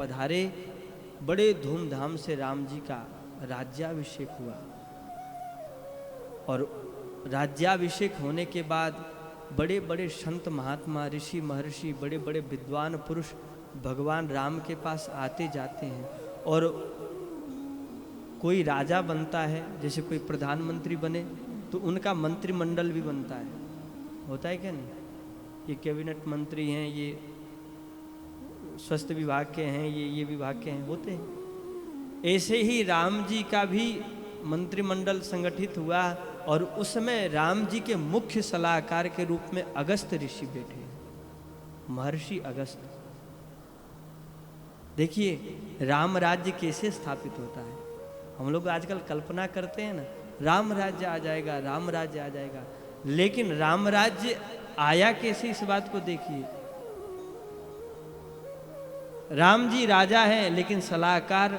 पधारे। बड़े धूमधाम से राम जी का राज्याभिषेक हुआ और राज्याभिषेक होने के बाद बड़े बड़े संत महात्मा ऋषि महर्षि बड़े बड़े विद्वान पुरुष भगवान राम के पास आते जाते हैं। और कोई राजा बनता है, जैसे कोई प्रधानमंत्री बने तो उनका मंत्रिमंडल भी बनता है, होता है क्या नहीं? ये कैबिनेट मंत्री हैं, ये स्वास्थ्य विभाग के हैं, ये विभाग के हैं, होते हैं। ऐसे ही राम जी का भी मंत्रिमंडल संगठित हुआ और उसमें राम जी के मुख्य सलाहकार के रूप में अगस्त ऋषि बैठे, महर्षि अगस्त। देखिए राम राज्य कैसे स्थापित होता है। हम लोग आजकल कल्पना करते हैं ना, राम राज्य आ जाएगा, राम राज्य आ जाएगा, लेकिन राम राज्य आया कैसे, इस बात को देखिए। राम जी राजा हैं लेकिन सलाहकार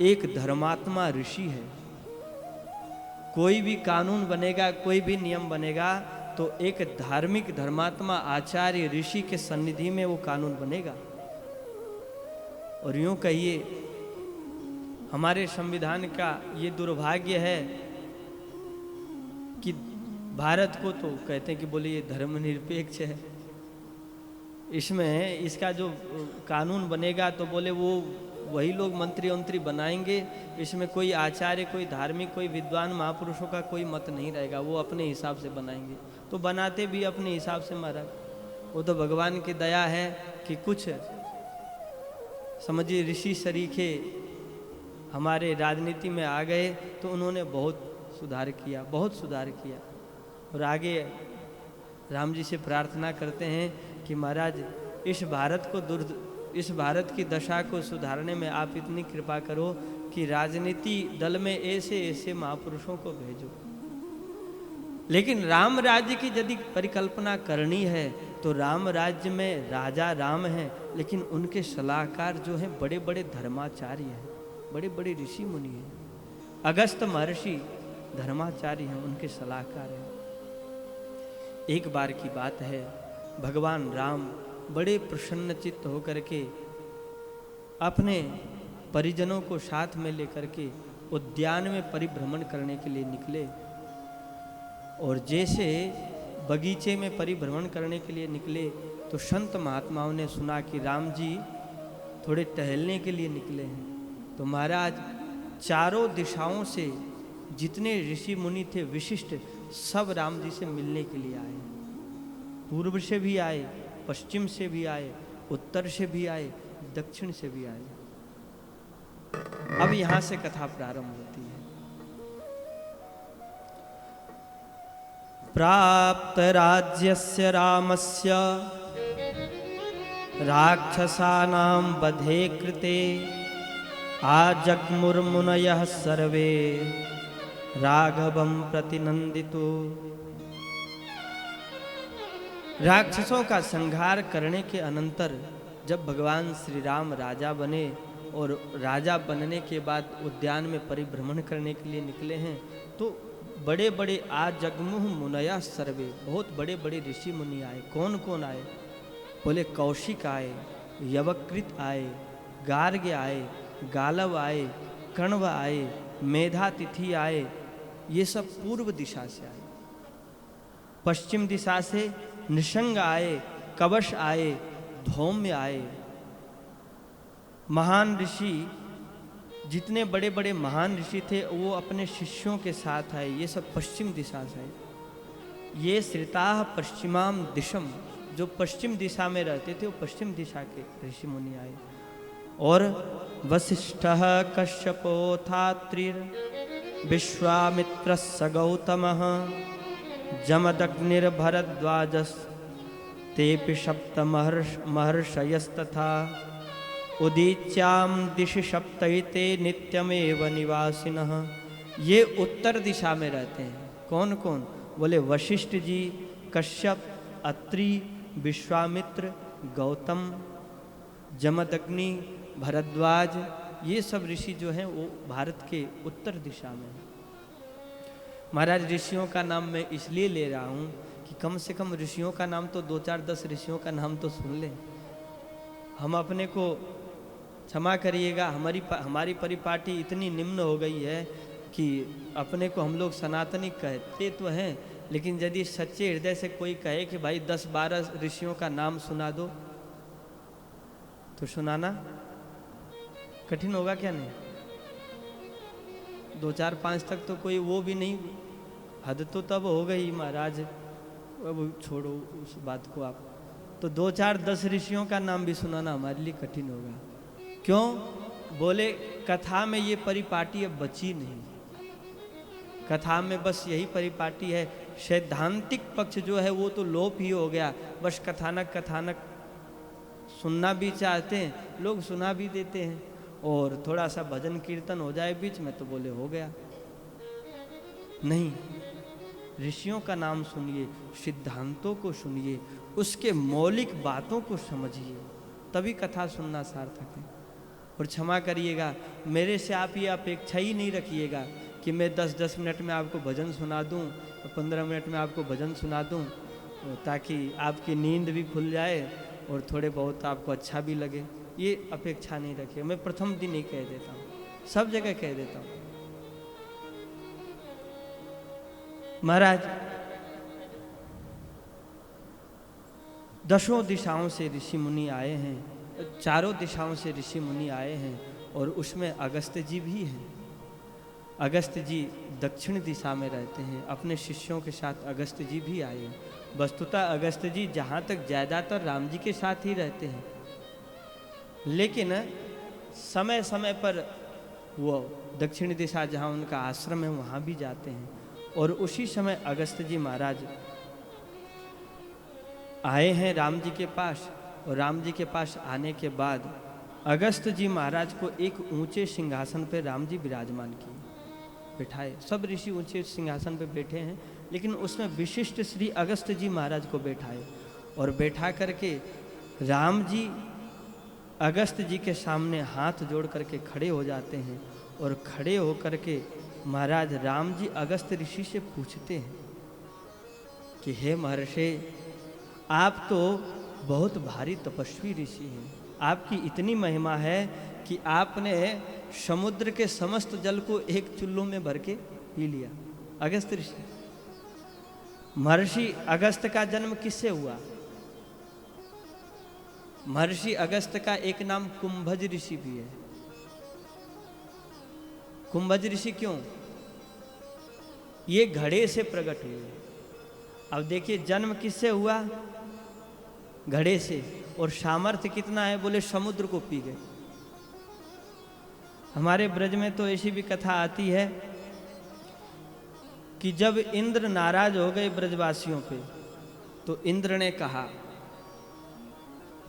एक धर्मात्मा ऋषि है। कोई भी कानून बनेगा, कोई भी नियम बनेगा तो एक धार्मिक धर्मात्मा आचार्य ऋषि के सन्निधि में वो कानून बनेगा। और यूं कहिए हमारे संविधान का ये दुर्भाग्य है कि भारत को तो कहते हैं कि बोले ये धर्मनिरपेक्ष है, इसमें इसका जो कानून बनेगा तो बोले वो वही लोग मंत्री बनाएंगे, इसमें कोई आचार्य, कोई धार्मिक, कोई विद्वान महापुरुषों का कोई मत नहीं रहेगा, वो अपने हिसाब से बनाएंगे। तो बनाते भी अपने हिसाब से महाराज। वो तो भगवान की दया है कि कुछ समझिए ऋषि सरीखे हमारे राजनीति में आ गए तो उन्होंने बहुत सुधार किया, बहुत सुधार किया। और आगे राम जी से प्रार्थना करते हैं कि महाराज इस भारत की दशा को सुधारने में आप इतनी कृपा करो कि राजनीति दल में ऐसे ऐसे महापुरुषों को भेजो। लेकिन राम राज्य की यदि परिकल्पना करनी है तो राम राज्य में राजा राम हैं, लेकिन उनके सलाहकार जो हैं बड़े बड़े धर्माचार्य हैं, बड़े बड़े ऋषि मुनि हैं। अगस्त महर्षि धर्माचार्य हैं, उनके सलाहकार हैं। एक बार की बात है, भगवान राम बड़े प्रसन्न चित्त होकर के अपने परिजनों को साथ में लेकर के उद्यान में परिभ्रमण करने के लिए निकले। और जैसे बगीचे में परिभ्रमण करने के लिए निकले तो संत महात्माओं ने सुना कि राम जी थोड़े टहलने के लिए निकले हैं। तो महाराज चारों दिशाओं से जितने ऋषि मुनि थे विशिष्ट, सब राम जी से मिलने के लिए आए। पूर्व से भी आए, पश्चिम से भी आए, उत्तर से भी आए, दक्षिण से भी आए। अब यहां से कथा प्रारंभ होती है। प्राप्त राज्यस्य रामस्य राक्षसानां वधे कृते आजग्मुर्मुनयः सर्वे राघवं प्रतिनंदितो। राक्षसों का संहार करने के अनंतर जब भगवान श्री राम राजा बने और राजा बनने के बाद उद्यान में परिभ्रमण करने के लिए निकले हैं तो बड़े बड़े आजग्मुह मुनया सर्वे, बहुत बड़े बड़े ऋषि मुनि आए। कौन कौन आए? बोले कौशिक आए, यवकृत आए, गार्ग्य आए, गालव आए, कण्व आए, मेधातिथि आए। ये सब पूर्व दिशा से आए। पश्चिम दिशा से निशंग आए, कवश आए, धौम्य आए। महान ऋषि, जितने बड़े बड़े महान ऋषि थे वो अपने शिष्यों के साथ आए। ये सब पश्चिम दिशा से आए। ये श्रिताः पश्चिमाम दिशम, जो पश्चिम दिशा में रहते थे वो पश्चिम दिशा के ऋषि मुनि आए। और वसिष्ठः कश्यपोऽथात्रिर् विश्वामित्रस्य गौतमः जमदग्निर्भरद्वाजस्तेऽपि सप्त महर्षयस्तथा उदीच्यां दिशि सप्तैते नित्यमेव निवासिनः। ये उत्तर दिशा में रहते हैं। कौन कौन? बोले वशिष्ठ जी, कश्यप, अत्रि, विश्वामित्र, गौतम, जमदग्नि, भरद्वाज, ये सब ऋषि जो हैं वो भारत के उत्तर दिशा में हैं। महाराज ऋषियों का नाम मैं इसलिए ले रहा हूँ कि कम से कम ऋषियों का नाम तो 2-4-10 ऋषियों का नाम तो सुन लें। हम अपने को क्षमा करिएगा, हमारी परिपाटी इतनी निम्न हो गई है कि अपने को हम लोग सनातनी कहते तो हैं, लेकिन यदि सच्चे हृदय से कोई कहे कि भाई 10-12 ऋषियों का नाम सुना दो, तो सुनाना कठिन होगा क्या? नहीं, 2-4-5 तक तो कोई वो भी नहीं, हद तो तब हो गई महाराज, अब छोड़ो उस बात को आप। तो 2-4-10 ऋषियों का नाम भी सुनाना हमारे लिए कठिन होगा। क्यों? बोले कथा में ये परिपाटी अब बची नहीं, कथा में बस यही परिपाटी है। सैद्धांतिक पक्ष जो है वो तो लोप ही हो गया, बस कथानक सुनना भी चाहते हैं लोग, सुना भी देते हैं, और थोड़ा सा भजन कीर्तन हो जाए बीच में तो बोले हो गया। नहीं, ऋषियों का नाम सुनिए, सिद्धांतों को सुनिए, उसके मौलिक बातों को समझिए, तभी कथा सुनना सार्थक है। और क्षमा करिएगा, मेरे से आप ये अपेक्षा ही नहीं रखिएगा कि मैं 10-10 मिनट में आपको भजन सुना दूं, 15 मिनट में आपको भजन सुना दूं, ताकि आपकी नींद भी खुल जाए और थोड़े बहुत आपको अच्छा भी लगे। ये अपेक्षा नहीं रखिए। मैं प्रथम दिन ही कह देता हूँ, सब जगह कह देता हूँ। महाराज, 10 दिशाओं से ऋषि मुनि आए हैं, 4 दिशाओं से ऋषि मुनि आए हैं, और उसमें अगस्त्य जी भी हैं। अगस्त्य जी दक्षिण दिशा में रहते हैं, अपने शिष्यों के साथ अगस्त्य जी भी आए हैं। वस्तुतः अगस्त्य जी जहाँ तक ज़्यादातर राम जी के साथ ही रहते हैं, लेकिन समय समय पर वो दक्षिण दिशा जहाँ उनका आश्रम है वहाँ भी जाते हैं। और उसी समय अगस्त्य जी महाराज आए हैं राम जी के पास, और राम जी के पास आने के बाद अगस्त्य जी महाराज को एक ऊंचे सिंहासन पर राम जी विराजमान किए, बैठाए। सब ऋषि ऊंचे सिंहासन पर बैठे हैं, लेकिन उसमें विशिष्ट श्री अगस्त्य जी महाराज को बैठाए, और बैठा करके राम जी अगस्त्य जी के सामने हाथ जोड़ करके खड़े हो जाते हैं। और खड़े होकर के महाराज राम जी अगस्त्य ऋषि से पूछते हैं कि हे महर्षि, आप तो बहुत भारी तपस्वी ऋषि हैं, आपकी इतनी महिमा है कि आपने समुद्र के समस्त जल को एक चुल्लू में भर के पी लिया। अगस्त्य ऋषि, महर्षि अगस्त्य का जन्म किससे हुआ? महर्षि अगस्त्य का एक नाम कुंभज ऋषि भी है। कुंभज ऋषि क्यों? ये घड़े से प्रकट हुए। अब देखिए, जन्म किससे हुआ? घड़े से। और सामर्थ्य कितना है? बोले समुद्र को पी गए। हमारे ब्रज में तो ऐसी भी कथा आती है कि जब इंद्र नाराज हो गए ब्रजवासियों पे, तो इंद्र ने कहा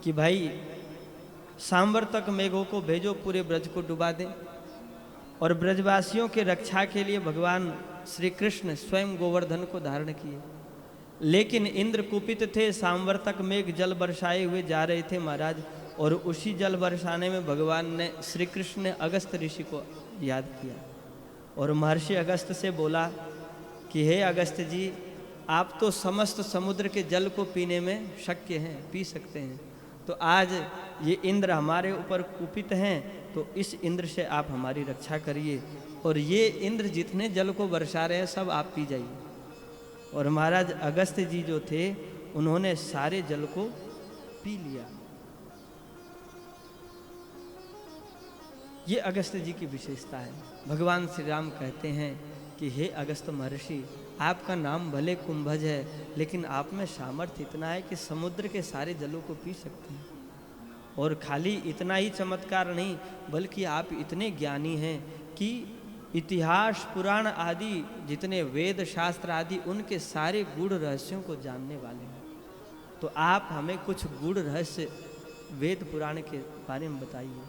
कि भाई सांवर्तक मेघों को भेजो, पूरे ब्रज को डुबा दें। और ब्रजवासियों के रक्षा के लिए भगवान श्री कृष्ण स्वयं गोवर्धन को धारण किए, लेकिन इंद्र कुपित थे। सांवर्तक मेघ जल बरसाए हुए जा रहे थे महाराज, और उसी जल बरसाने में भगवान ने, श्री कृष्ण ने अगस्त्य ऋषि को याद किया, और महर्षि अगस्त्य से बोला कि हे अगस्त्य जी, आप तो समस्त समुद्र के जल को पीने में शक्य हैं, पी सकते हैं, तो आज ये इंद्र हमारे ऊपर कुपित हैं, तो इस इंद्र से आप हमारी रक्षा करिए, और ये इंद्र जितने जल को बरसा रहे हैं सब आप पी जाइए। और महाराज अगस्त्य जी जो थे, उन्होंने सारे जल को पी लिया। ये अगस्त्य जी की विशेषता है। भगवान श्री राम कहते हैं कि हे अगस्त्य महर्षि, आपका नाम भले कुंभज है, लेकिन आप में सामर्थ्य इतना है कि समुद्र के सारे जलों को पी सकते हैं। और खाली इतना ही चमत्कार नहीं, बल्कि आप इतने ज्ञानी हैं कि इतिहास, पुराण आदि जितने वेद शास्त्र आदि, उनके सारे गूढ़ रहस्यों को जानने वाले हैं। तो आप हमें कुछ गूढ़ रहस्य वेद पुराण के बारे में बताइए।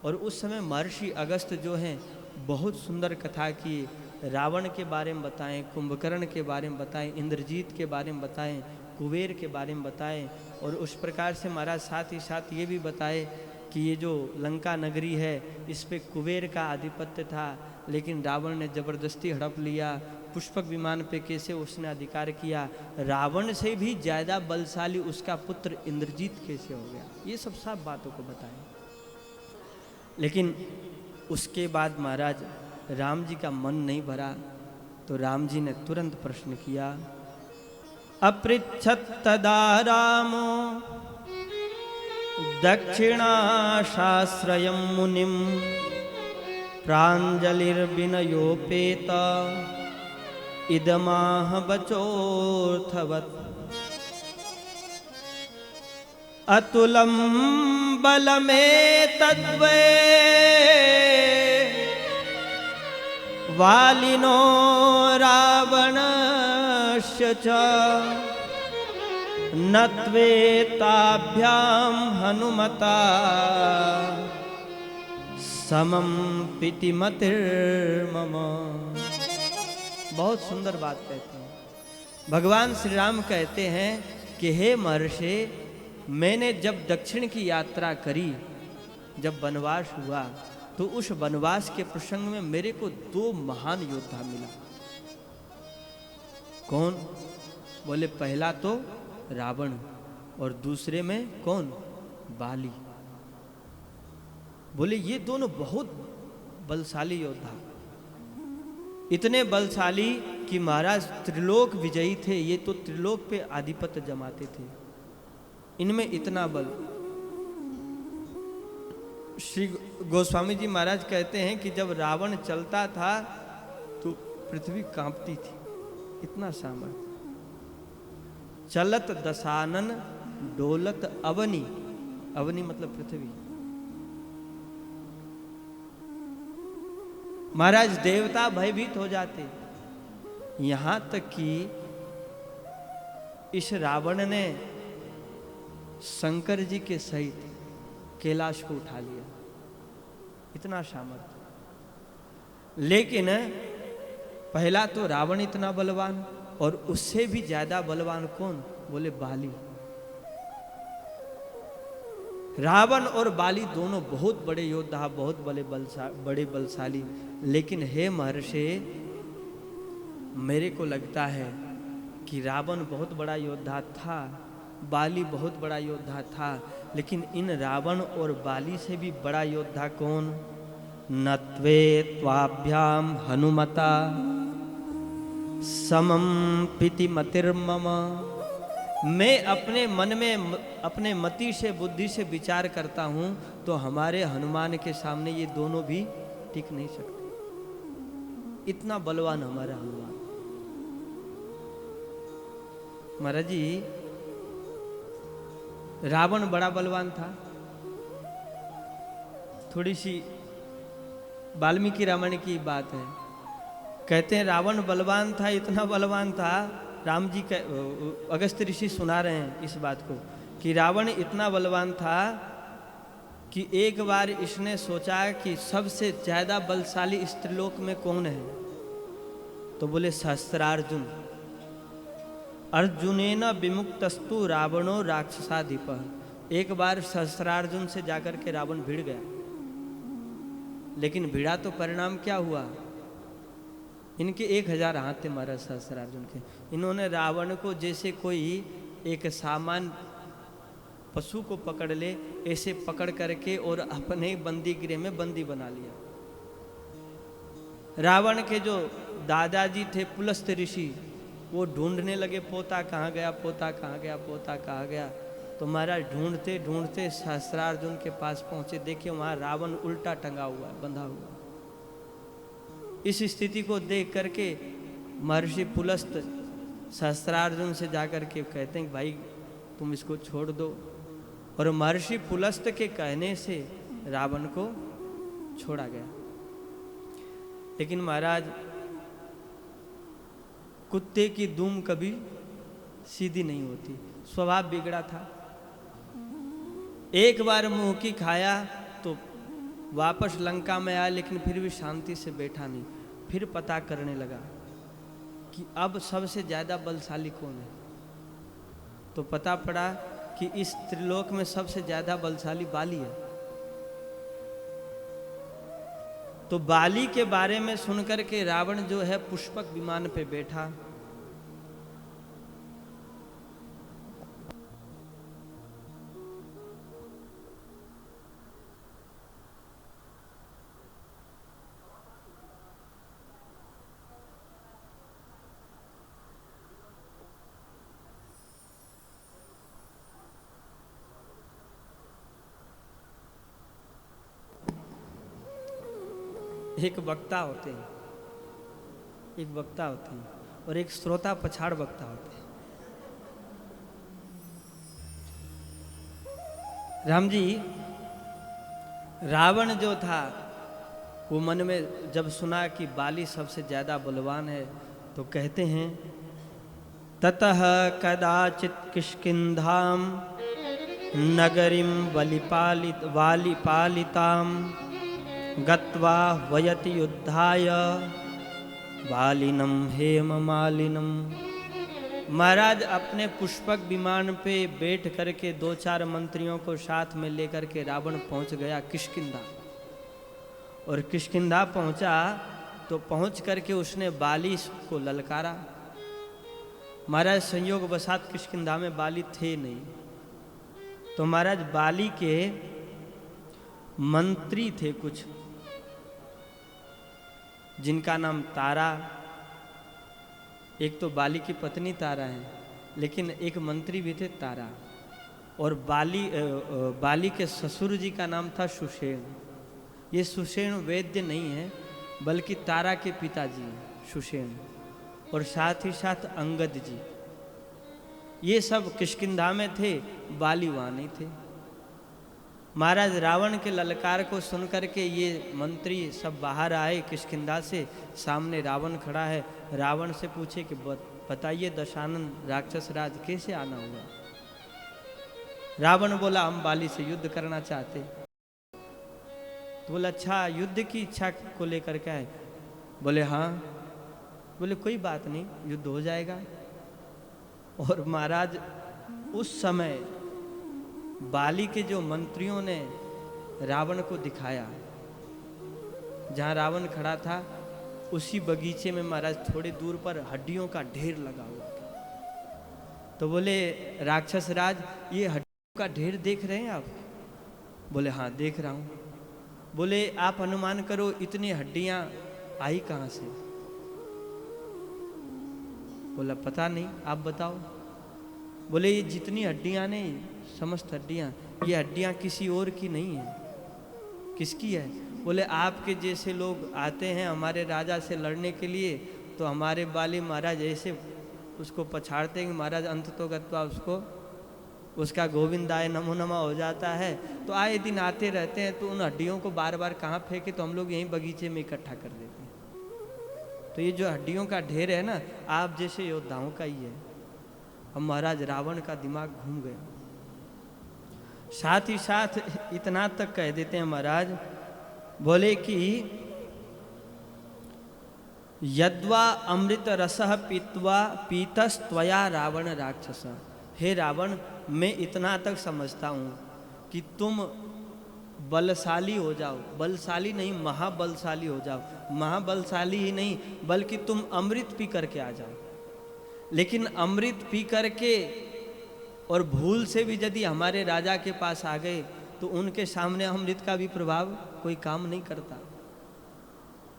और उस समय महर्षि अगस्त्य जो हैं, बहुत सुंदर कथा की, रावण के बारे में बताएं, कुंभकर्ण के बारे में बताएं, इंद्रजीत के बारे में बताएं, कुबेर के बारे में बताएं। और उस प्रकार से महाराज साथ ही साथ ये भी बताए कि ये जो लंका नगरी है, इस पे कुबेर का आधिपत्य था, लेकिन रावण ने जबरदस्ती हड़प लिया। पुष्पक विमान पे कैसे उसने अधिकार किया, रावण से भी ज़्यादा बलशाली उसका पुत्र इंद्रजीत कैसे हो गया, ये सब बातों को बताएं। लेकिन उसके बाद महाराज राम जी का मन नहीं भरा, तो राम जी ने तुरंत प्रश्न किया। अपृच्छत तदा रामो दक्षिणाशाश्रयं मुनिम प्राञ्जलिर्विनयोपेत इदमाह बचोऽर्थवत्। अतुलं बलमेतद्वै वालिनो रावणस्य च न त्वेताभ्यां हनुमता समं प्रीतिमतिर्मम। बहुत सुंदर बात कहते हैं भगवान श्री राम। कहते हैं कि हे महर्षि, मैंने जब दक्षिण की यात्रा करी, जब वनवास हुआ, तो उस वनवास के प्रसंग में मेरे को दो महान योद्धा मिला। कौन? बोले पहला तो रावण और दूसरे में कौन? बाली। बोले ये दोनों बहुत बलशाली योद्धा, इतने बलशाली कि महाराज त्रिलोक विजयी थे। ये तो त्रिलोक पे आधिपत्य जमाते थे, इनमें इतना बल। श्री गोस्वामी जी महाराज कहते हैं कि जब रावण चलता था तो पृथ्वी कांपती थी, इतना सामर्थ्य। चलत दशानन डोलत अवनी, अवनी मतलब पृथ्वी। महाराज देवता भयभीत हो जाते, यहां तक कि इस रावण ने शंकर जी के सहित कैलाश को उठा लिया, इतना सामर्थ्य। लेकिन पहला तो रावण इतना बलवान, और उससे भी ज्यादा बलवान कौन? बोले बाली। रावण और बाली दोनों बहुत बड़े योद्धा, बहुत बड़े बलशाली। लेकिन हे महर्षि, मेरे को लगता है कि रावण बहुत बड़ा योद्धा था, बाली बहुत बड़ा योद्धा था, लेकिन इन रावण और बाली से भी बड़ा योद्धा कौन? न त्वेत्वाभ्याम हनुमता समम प्रीतिमतिर्मम। मैं अपने मन में, अपने मति से, बुद्धि से विचार करता हूं तो हमारे हनुमान के सामने ये दोनों भी टिक नहीं सकते, इतना बलवान हमारा हनुमान। महाराज जी, रावण बड़ा बलवान था। थोड़ी सी वाल्मीकि रामायण की बात है। कहते हैं रावण बलवान था, इतना बलवान था। राम जी अगस्त्य ऋषि सुना रहे हैं इस बात को कि रावण इतना बलवान था कि एक बार इसने सोचा कि सबसे ज्यादा बलशाली इस त्रिलोक में कौन है? तो बोले सहस्त्रार्जुन। अर्जुनेन विमुक्तस्तु रावणो राक्षसाधिपः। एक बार सहस्त्रार्जुन से जाकर के रावण भिड़ गया, लेकिन भिड़ा तो परिणाम क्या हुआ? इनके 1000 हाथ थे महाराज सहस्त्रार्जुन के। इन्होंने रावण को जैसे कोई एक सामान्य पशु को पकड़ ले, ऐसे पकड़ करके और अपने बंदी गृह में बंदी बना लिया। रावण के जो दादाजी थे पुलस्त ऋषि, वो ढूंढने लगे पोता कहाँ गया, पोता कहाँ गया, पोता कहाँ गया। तो महाराज ढूंढते ढूंढते सहस्त्रार्जुन के पास पहुंचे, देखिए वहां रावण उल्टा टंगा हुआ है, बंधा हुआ। इस स्थिति को देख करके महर्षि पुलस्त सहस्त्रार्जुन से जाकर के कहते हैं भाई तुम इसको छोड़ दो, और महर्षि पुलस्त के कहने से रावण को छोड़ा गया। लेकिन महाराज कुत्ते की दुम कभी सीधी नहीं होती, स्वभाव बिगड़ा था। एक बार मुंह की खाया तो वापस लंका में आया, लेकिन फिर भी शांति से बैठा नहीं। फिर पता करने लगा कि अब सबसे ज्यादा बलशाली कौन है। तो पता पड़ा कि इस त्रिलोक में सबसे ज्यादा बलशाली बाली है। तो बाली के बारे में सुनकर के रावण जो है पुष्पक विमान पे बैठा, एक वक्ता होते हैं, एक वक्ता होते हैं और एक श्रोता पछाड़ वक्ता होते हैं। राम जी, रावण जो था वो मन में जब सुना कि बाली सबसे ज्यादा बलवान है तो कहते हैं, ततः कदाचित किष्किंधाम नगरीम वालिपालिताम गत्वा वयति युद्धाय वालिनम हेम मालिनम। महाराज अपने पुष्पक विमान पे बैठ करके 2-4 मंत्रियों को साथ में लेकर के रावण पहुंच गया किष्किंधा। और किष्किंधा पहुंचा तो पहुंच करके उसने बाली को ललकारा। महाराज संयोग वसात किष्किंधा में बाली थे नहीं, तो महाराज बाली के मंत्री थे कुछ, जिनका नाम तारा, एक तो बाली की पत्नी तारा है, लेकिन एक मंत्री भी थे तारा। और बाली के ससुर जी का नाम था सुषेण। ये सुषेण वैद्य नहीं है, बल्कि तारा के पिताजी हैं सुषेण, और साथ ही साथ अंगद जी। ये सब किष्किंधा में थे, बाली वहाँ नहीं थे। महाराज रावण के ललकार को सुनकर के ये मंत्री सब बाहर आए किष्किंधा से। सामने रावण खड़ा है। रावण से पूछे कि बताइए दशानन राक्षस राज कैसे आना हुआ। रावण बोला, हम बाली से युद्ध करना चाहते। तो बोला, अच्छा युद्ध की इच्छा को लेकर क्या है? बोले हाँ। बोले कोई बात नहीं, युद्ध हो जाएगा। और महाराज उस समय बाली के जो मंत्रियों ने रावण को दिखाया, जहाँ रावण खड़ा था उसी बगीचे में महाराज थोड़ी दूर पर हड्डियों का ढेर लगा हुआ था। तो बोले, राक्षस राज ये हड्डियों का ढेर देख रहे हैं आप? बोले हाँ देख रहा हूँ। बोले आप अनुमान करो इतनी हड्डियाँ आई कहाँ से? बोला पता नहीं, आप बताओ। बोले ये जितनी हड्डियाँ नहीं, समस्त हड्डियाँ, ये हड्डियाँ किसी और की नहीं है। किसकी है? बोले आपके जैसे लोग आते हैं हमारे राजा से लड़ने के लिए, तो हमारे बाली महाराज ऐसे उसको पछाड़ते हैं कि महाराज अंत तो गत्वा उसका गोविंदाय नमो नमः हो जाता है। तो आए दिन आते रहते हैं, तो उन हड्डियों को बार बार कहाँ फेंके, तो हम लोग यहीं बगीचे में इकट्ठा कर देते हैं। तो ये जो हड्डियों का ढेर है ना, आप जैसे योद्धाओं का ही है। अब महाराज रावण का दिमाग घूम गया। साथ ही साथ इतना तक कह देते हैं महाराज, बोले कि यद्वा अमृत रसः पीत्वा पीतस्त्वया रावण राक्षस। हे रावण, मैं इतना तक समझता हूँ कि तुम बलशाली हो जाओ, बलशाली नहीं महाबलशाली हो जाओ। महाबलशाली ही नहीं बल्कि तुम अमृत पी करके आ जाओ। लेकिन अमृत पी करके और भूल से भी यदि हमारे राजा के पास आ गए तो उनके सामने अमृत का भी प्रभाव कोई काम नहीं करता।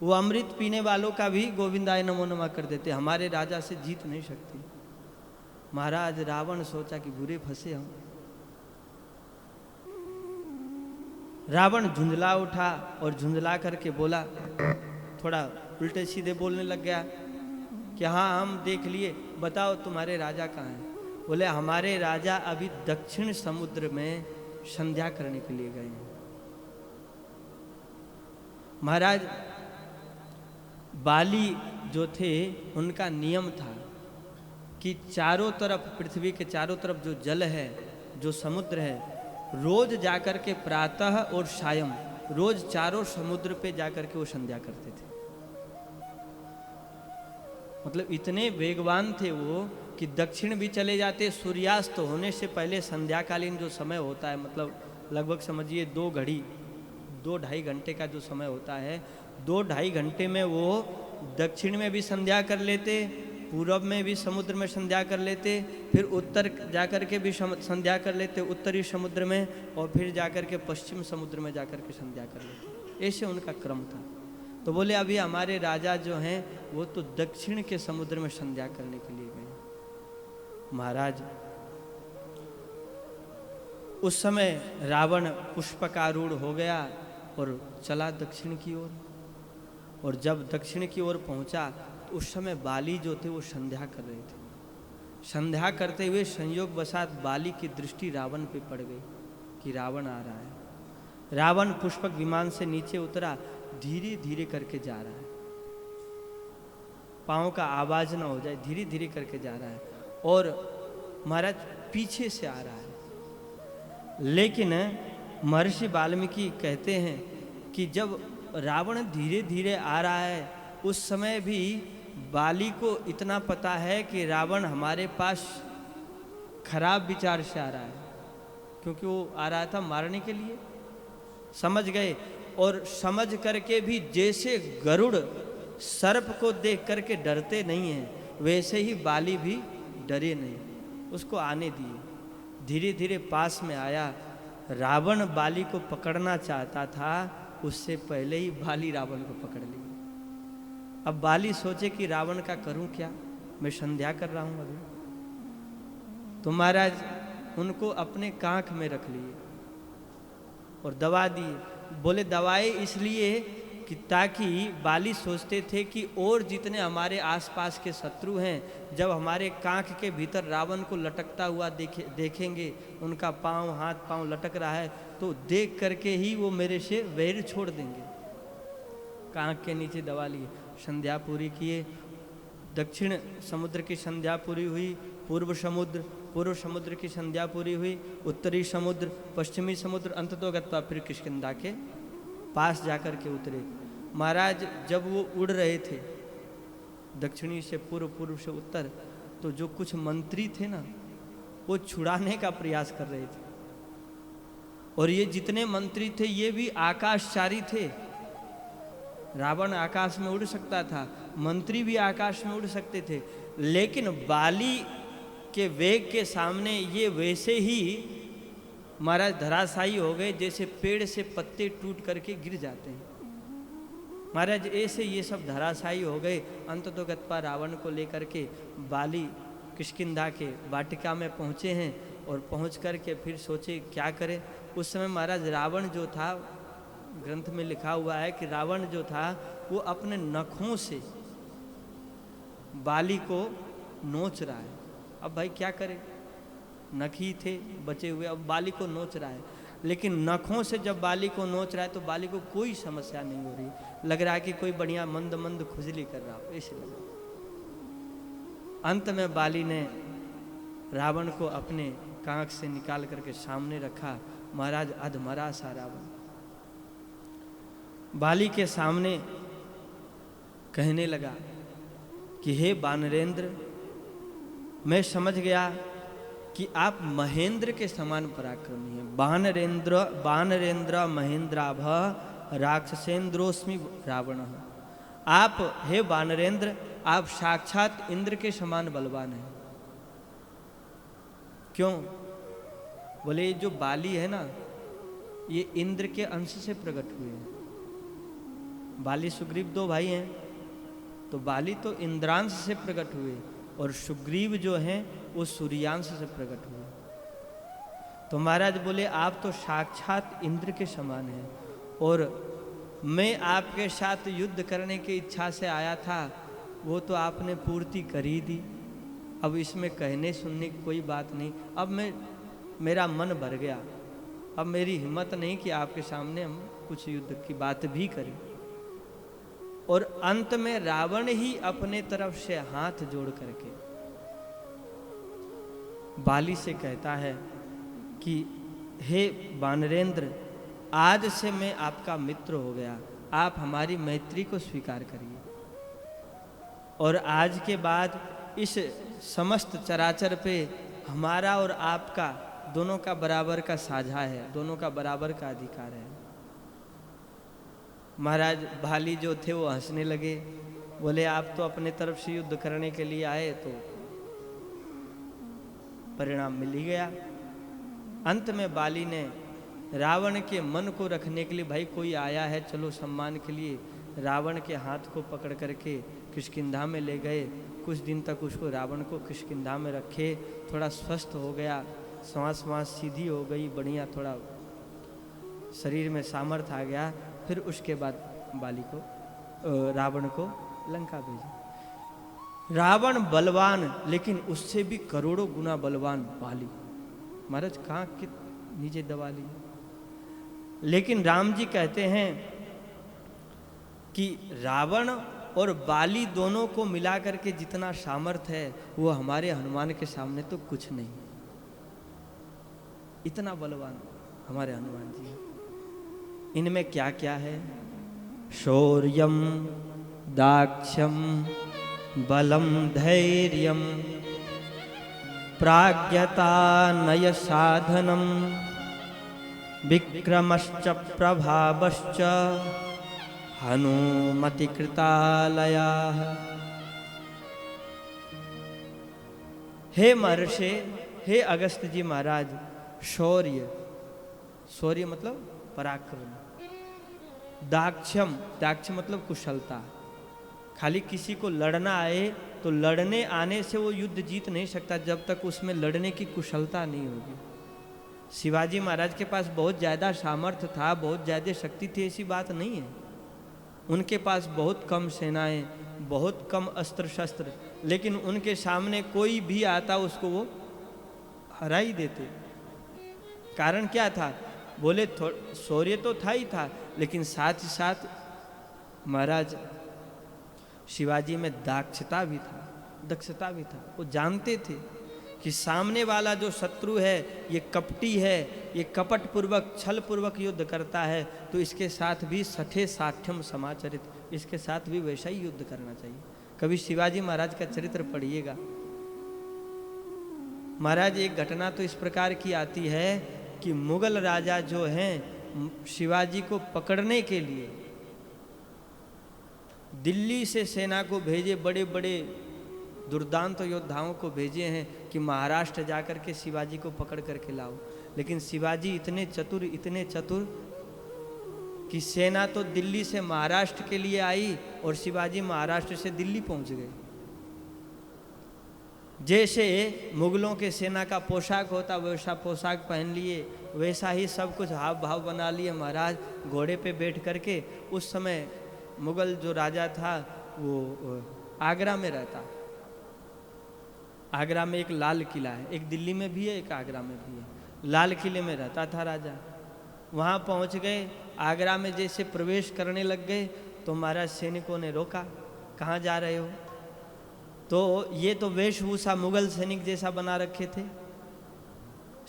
वो अमृत पीने वालों का भी गोविंदाय नमो नमः कर देते, हमारे राजा से जीत नहीं सकती। महाराज रावण सोचा कि बुरे फंसे हम। रावण झुंझला उठा और झुंझला करके बोला, थोड़ा उल्टे सीधे बोलने लग गया कि हाँ हम देख लिए, बताओ तुम्हारे राजा कहाँ हैं? बोले हमारे राजा अभी दक्षिण समुद्र में संध्या करने के लिए गए हैं। महाराज बाली जो थे उनका नियम था कि चारों तरफ, पृथ्वी के चारों तरफ जो जल है, जो समुद्र है, रोज जाकर के प्रातः और सायं रोज चारों समुद्र पे जाकर के वो संध्या करते थे। मतलब इतने वेगवान थे वो कि दक्षिण भी चले जाते, सूर्यास्त होने से पहले संध्याकालीन जो समय होता है, मतलब लगभग समझिए 2-2.5 घंटे का जो समय होता है, 2-2.5 घंटे में वो दक्षिण में भी संध्या कर लेते, पूरब में भी समुद्र में संध्या कर लेते, फिर उत्तर जाकर के भी संध्या कर लेते उत्तरी समुद्र में, और फिर जाकर के पश्चिम समुद्र में जाकर के संध्या कर लेते। ऐसे उनका क्रम था। तो बोले अभी हमारे राजा जो हैं वो तो दक्षिण के समुद्र में संध्या करने के लिए गए। महाराज उस समय रावण पुष्पकारूढ़ हो गया और चला दक्षिण की ओर। और जब दक्षिण की ओर पहुंचा तो उस समय बाली जो थे वो संध्या कर रहे थे। संध्या करते हुए संयोग वशात बाली की दृष्टि रावण पे पड़ गई कि रावण आ रहा है। रावण पुष्पक विमान से नीचे उतरा, धीरे धीरे करके जा रहा है, पाँव का आवाज ना हो जाए, धीरे धीरे करके जा रहा है और महाराज पीछे से आ रहा है। लेकिन महर्षि वाल्मीकि कहते हैं कि जब रावण धीरे धीरे आ रहा है उस समय भी बाली को इतना पता है कि रावण हमारे पास खराब विचार से आ रहा है, क्योंकि वो आ रहा था मारने के लिए, समझ गए। और समझ करके भी जैसे गरुड़ सर्प को देख करके डरते नहीं हैं, वैसे ही बाली भी डरे नहीं, उसको आने दिए। धीरे धीरे पास में आया। रावण बाली को पकड़ना चाहता था, उससे पहले ही बाली रावण को पकड़ लिया। अब बाली सोचे कि रावण का करूं क्या, मैं संध्या कर रहा हूं अभी। तो महाराज उनको अपने कांख में रख लिए और दबा दिए। बोले दवाए इसलिए कि ताकि बाली सोचते थे कि और जितने हमारे आसपास के शत्रु हैं, जब हमारे कांख के भीतर रावण को लटकता हुआ देखेंगे, उनका पाँव हाथ पाँव लटक रहा है, तो देख करके ही वो मेरे से वैर छोड़ देंगे। कांख के नीचे दबा लिए, संध्या पूरी किए। दक्षिण समुद्र की संध्या पूरी हुई, पूर्व समुद्र की संध्या पूरी हुई, उत्तरी समुद्र, पश्चिमी समुद्र, अंततोगत्वा फिर किष्किंधा के पास जाकर के उतरे। महाराज जब वो उड़ रहे थे दक्षिणी से पूर्व, पूर्व से उत्तर, तो जो कुछ मंत्री थे ना, वो छुड़ाने का प्रयास कर रहे थे। और ये जितने मंत्री थे ये भी आकाशचारी थे। रावण आकाश में उड़ सकता था, मंत्री भी आकाश में उड़ सकते थे, लेकिन बाली के वेग के सामने ये वैसे ही महाराज धराशायी हो गए जैसे पेड़ से पत्ते टूट करके गिर जाते हैं। महाराज ऐसे ये सब धराशायी हो गए। अंततोगत्वा रावण को लेकर के बाली किष्किंधा के वाटिका में पहुँचे हैं और पहुँच करके फिर सोचे क्या करें। उस समय महाराज रावण जो था, ग्रंथ में लिखा हुआ है कि रावण जो था वो अपने नखों से बाली को नोच रहा है। अब भाई क्या करे, नख ही थे बचे हुए, अब बाली को नोच रहा है। लेकिन नखों से जब बाली को नोच रहा है तो बाली को कोई समस्या नहीं हो रही, लग रहा है कि कोई बढ़िया मंद मंद खुजली कर रहा हो, ऐसे लग रहा। अंत में बाली ने रावण को अपने कांख से निकाल करके सामने रखा। महाराज अधमरा सा रावण बाली के सामने कहने लगा कि हे वानरेंद्र, मैं समझ गया कि आप महेंद्र के समान पराक्रमी हैं। वानरेंद्र महेंद्राभ राक्षसेंद्रोस्मि रावण। आप हे वानरेंद्र, आप साक्षात इंद्र के समान बलवान हैं। क्यों? बोले ये जो बाली है ना, ये इंद्र के अंश से प्रकट हुए हैं। बाली सुग्रीव दो भाई हैं, तो बाली तो इंद्रांश से प्रकट हुए और सुग्रीव जो हैं वो सूर्यांश से प्रकट हुए। तो महाराज बोले आप तो साक्षात इंद्र के समान हैं और मैं आपके साथ युद्ध करने की इच्छा से आया था, वो तो आपने पूर्ति कर ही दी। अब इसमें कहने सुनने की कोई बात नहीं। अब मेरा मन भर गया, अब मेरी हिम्मत नहीं कि आपके सामने हम कुछ युद्ध की बात भी करें। और अंत में रावण ही अपने तरफ से हाथ जोड़ करके बाली से कहता है कि हे वानरेंद्र, आज से मैं आपका मित्र हो गया, आप हमारी मैत्री को स्वीकार करिए और आज के बाद इस समस्त चराचर पे हमारा और आपका दोनों का बराबर का साझा है, दोनों का बराबर का अधिकार है। महाराज भाली जो थे वो हंसने लगे, बोले आप तो अपने तरफ से युद्ध करने के लिए आए तो परिणाम मिल ही गया। अंत में बाली ने रावण के मन को रखने के लिए, भाई कोई आया है चलो सम्मान के लिए, रावण के हाथ को पकड़ करके किष्किंधा में ले गए। कुछ दिन तक उसको रावण को किष्किंधा में रखे, थोड़ा स्वस्थ हो गया, सांस सीधी हो गई, बढ़िया थोड़ा शरीर में सामर्थ्य आ गया। फिर उसके बाद बाली को रावण को लंका भेजा। रावण बलवान, लेकिन उससे भी करोड़ों गुना बलवान बाली। महाराज कहाँ के नीचे दबा ली। लेकिन राम जी कहते हैं कि रावण और बाली दोनों को मिला करके जितना सामर्थ्य है वो हमारे हनुमान के सामने तो कुछ नहीं। इतना बलवान हमारे हनुमान जी। इनमें क्या क्या है? शौर्यम दाक्ष्यम बलम धैर्यम प्राज्ञता नय साधनम विक्रमश्च प्रभावश्च हनुमति कृतालया। हे महर्षि, हे अगस्त जी महाराज, शौर्य, शौर्य मतलब पराक्रम। दाक्ष्यम, दाक्ष्य मतलब कुशलता। खाली किसी को लड़ना आए तो लड़ने आने से वो युद्ध जीत नहीं सकता जब तक उसमें लड़ने की कुशलता नहीं होगी। शिवाजी महाराज के पास बहुत ज़्यादा सामर्थ्य था, बहुत ज़्यादा शक्ति थी, ऐसी बात नहीं है। उनके पास बहुत कम सेनाएं, बहुत कम अस्त्र शस्त्र, लेकिन उनके सामने कोई भी आता उसको वो हरा ही देते। कारण क्या था? बोले शौर्य तो था ही था, लेकिन साथ ही साथ महाराज शिवाजी में दाक्षता भी था, दक्षता भी था। वो जानते थे कि सामने वाला जो शत्रु है ये कपटी है, ये कपट पूर्वक छल पूर्वक युद्ध करता है, तो इसके साथ भी सठे साठ्यम समाचरित, इसके साथ भी वैसा ही युद्ध करना चाहिए। कभी शिवाजी महाराज का चरित्र पढ़िएगा। महाराज एक घटना तो इस प्रकार की आती है कि मुगल राजा जो हैं शिवाजी को पकड़ने के लिए दिल्ली से सेना को भेजे, बड़े बड़े दुर्दांत योद्धाओं को भेजे हैं कि महाराष्ट्र जाकर के शिवाजी को पकड़ करके लाओ। लेकिन शिवाजी इतने चतुर, इतने चतुर कि सेना तो दिल्ली से महाराष्ट्र के लिए आई और शिवाजी महाराष्ट्र से दिल्ली पहुंच गए। जैसे मुगलों के सेना का पोशाक होता वैसा पोशाक पहन लिए, वैसा ही सब कुछ हाव भाव बना लिए महाराज, घोड़े पे बैठ करके। उस समय मुगल जो राजा था वो आगरा में रहता। आगरा में एक लाल किला है, एक दिल्ली में भी है, एक आगरा में भी है। लाल किले में रहता था राजा। वहाँ पहुँच गए, आगरा में जैसे प्रवेश करने लग गए तो महाराज सैनिकों ने रोका, कहाँ जा रहे हो? तो ये तो वेशभूषा मुगल सैनिक जैसा बना रखे थे